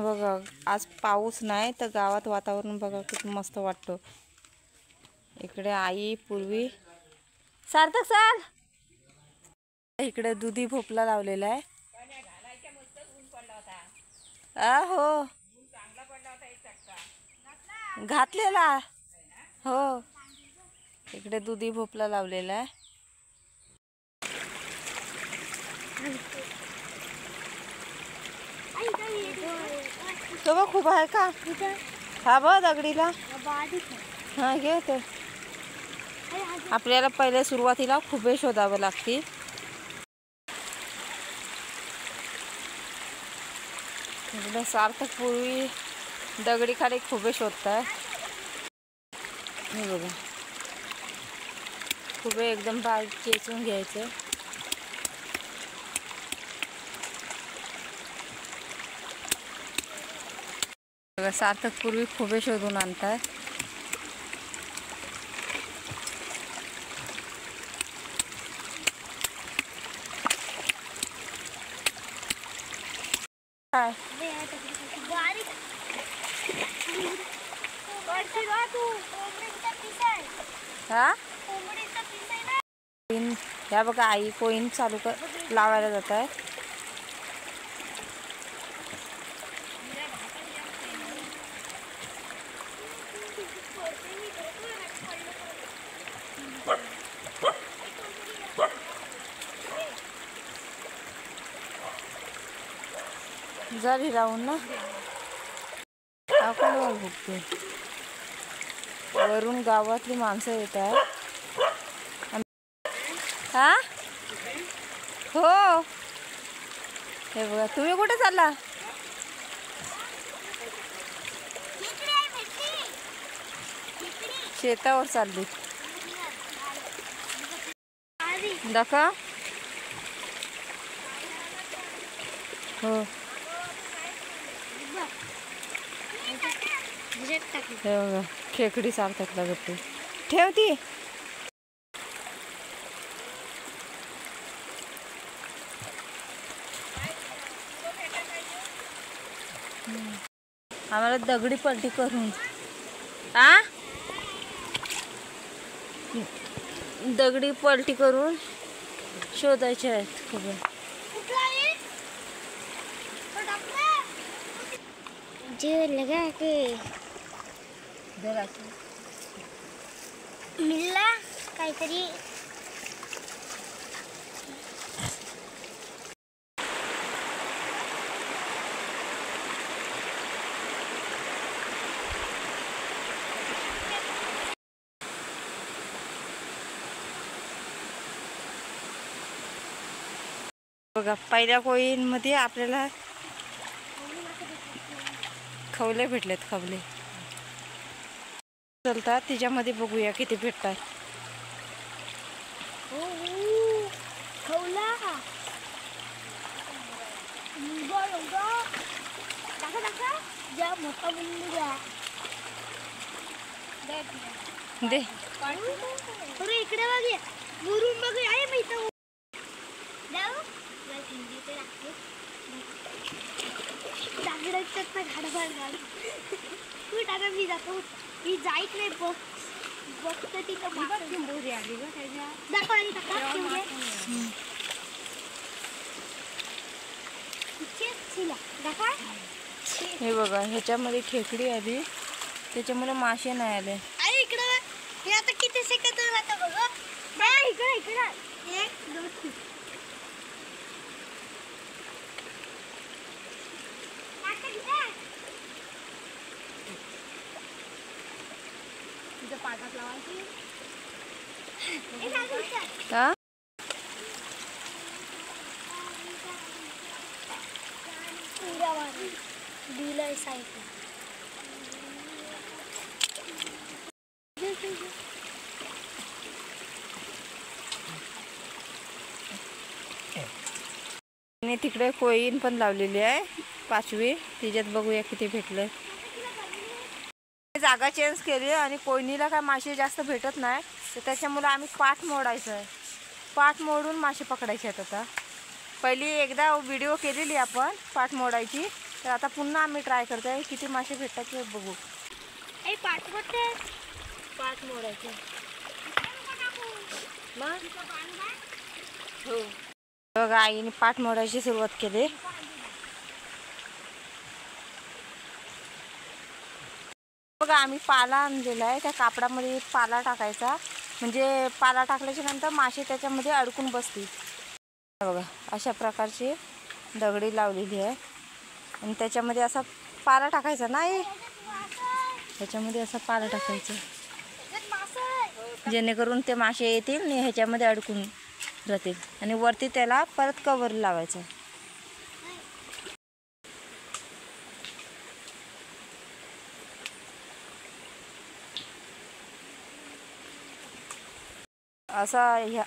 बघा आज पाऊस नाही तर गावात वातावरण बघा किती मस्त वाटतं. इकडे आई पूर्वी सार्थक चाल इकडे दुधी भोपळा लावलेला आहे. हो घातलेला हो. इकडे दुधी भोपळा लावलेला आहे. तो बघ खूप आहे का हा बघ दगडीला. हा घे ते. आपल्याला पहिले सुरुवातीला खुबे शोधावं लागते. इकडे सार्थक पूर्वी दगडी खाली खुबे शोधताय. हे बघा खुबे एकदम बारीक चेचून घ्यायचे. सार्थक पूर्वी खुबे शोधून आणताय. या बघा आई कोईन चालू लावायला जात आहे. जरी राहून ना आपण भुकते. वरून गावातली माणसं येत आहे. हा हो हे बघा. तुम्ही कुठे चालला? शेतावर चालली. दाखवा हो खेकडी सार्थक लागते. ठेवती आम्हाला दगडी पलटी करून दगडी पलटी करून शोधायचे आहेत. खूप लगा के मिळला काहीतरी. बघा पहिल्या कोईनमध्ये आपल्याला खवले भेटलेत. खवले चलतात तिच्यामध्ये बघूया किती भेटतात. दे इकडे बघ वरून बघ आहे मी इथं. मी जातो मी जायच नाही बघत तिथं हे बघा ह्याच्यामध्ये खेकडी आली त्याच्यामुळे मासे नाही आले. इकडं हे आता किती सेकंद राहतं बघ. इकडे इकडे 1 2 3 पाटात लावायची. तिकडे कोईन पण लावलेली आहे 5वी. तिच्यात बघूया किती भेटले. जागा चेंज केली आणि कोयनीला काय मासे जास्त भेटत नाही तर त्याच्यामुळे आम्ही पाठ मोडायचं आहे. पाठ मोडून मासे पकडायचे आहेत. आता पहिली एकदा व्हिडिओ केलेली आपण पाठ मोडायची तर आता पुन्हा आम्ही ट्राय करतोय किती मासे भेटतात ते बघू. 5 मोडायचे मग. हो बघा आईने पाठ मोडायची सुरुवात केली. बघा आम्ही पाला आणलेला आहे, त्या कापडामध्ये पाला टाकायचा, म्हणजे पाला टाकल्याच्या नंतर मासे त्याच्यामध्ये अडकून बसतील. बघा अशा प्रकारची दगडी लावलेली आहे आणि त्याच्यामध्ये असा पाला टाकायचा नाही, ह्याच्यामध्ये असा पाला टाकायचा जेणेकरून ते मासे येतील आणि ह्याच्यामध्ये अडकून राहतील आणि वरती त्याला परत कवर लावायचं.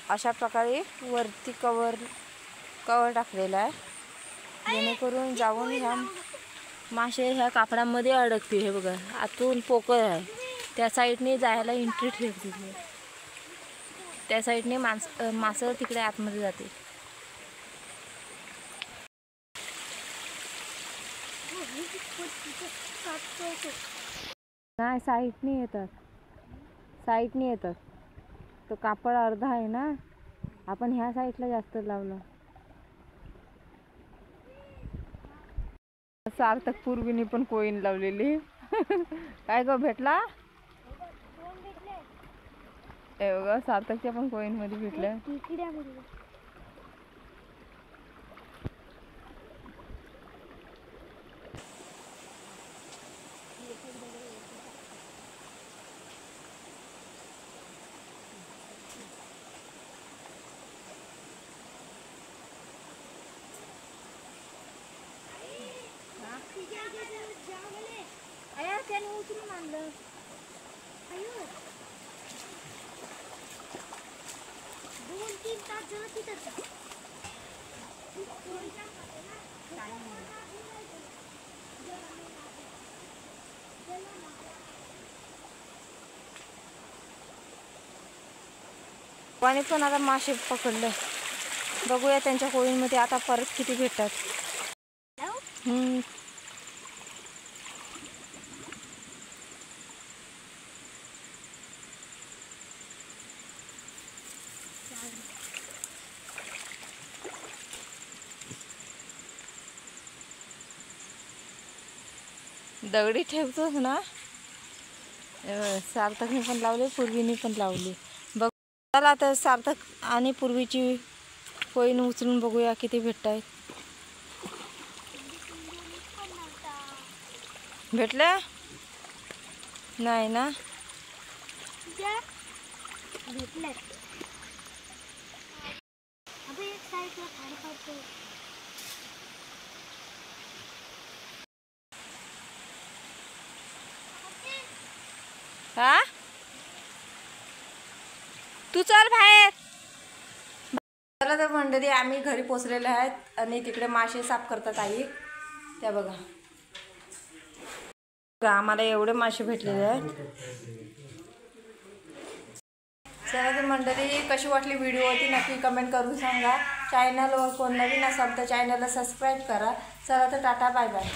अशा प्रकारे वरती कवर टाकलेला आहे, जेणेकरून जाऊन ह्या मासे ह्या कापडामध्ये अडकतील. हे बघा आतून पोकळ आहे, त्या साईडने जायला एंट्री ठेवली, त्या साईडने मासं तिकडे आतमध्ये जाते. नाही साईडने येतात, तो कापड अर्धा आहे ना, आपण ह्या साईडला जास्त लावला. सार्थक पूर्वीने पण कोईन लावलेली. काय ग भेटला? बघा सार्थकच्या पण कोईन मध्ये भेटल्या. त्याने उचलून आणलं. 2-3 तास झालं तिथं. पाणी पण आता मासे पकडले, बघूया त्यांच्या कोळींमध्ये आता परत किती भेटतात. दगडी ठेवतोच ना, सार्थकने पण लावले, पूर्वीने पण लावली. बघ चला तर सार्थक आणि पूर्वीची कोईन उचलून बघूया किती भेटतायत. भेटल्या नाही ना, भेटल्या. हा तू चल बाहेर. चला तर मंडळी आम्ही घरी पोचलेले आहेत आणि तिकडे मासे साफ करतात आई. त्या बघा आम्हाला एवढे मासे भेटलेले आहेत. चला तर मंडळी कशी वाटली व्हिडिओ होती नक्की कमेंट करून सांगा. चॅनलवर कोण नवीन असाल तर चॅनलला सबस्क्राईब करा. चला तर टाटा बाय बाय.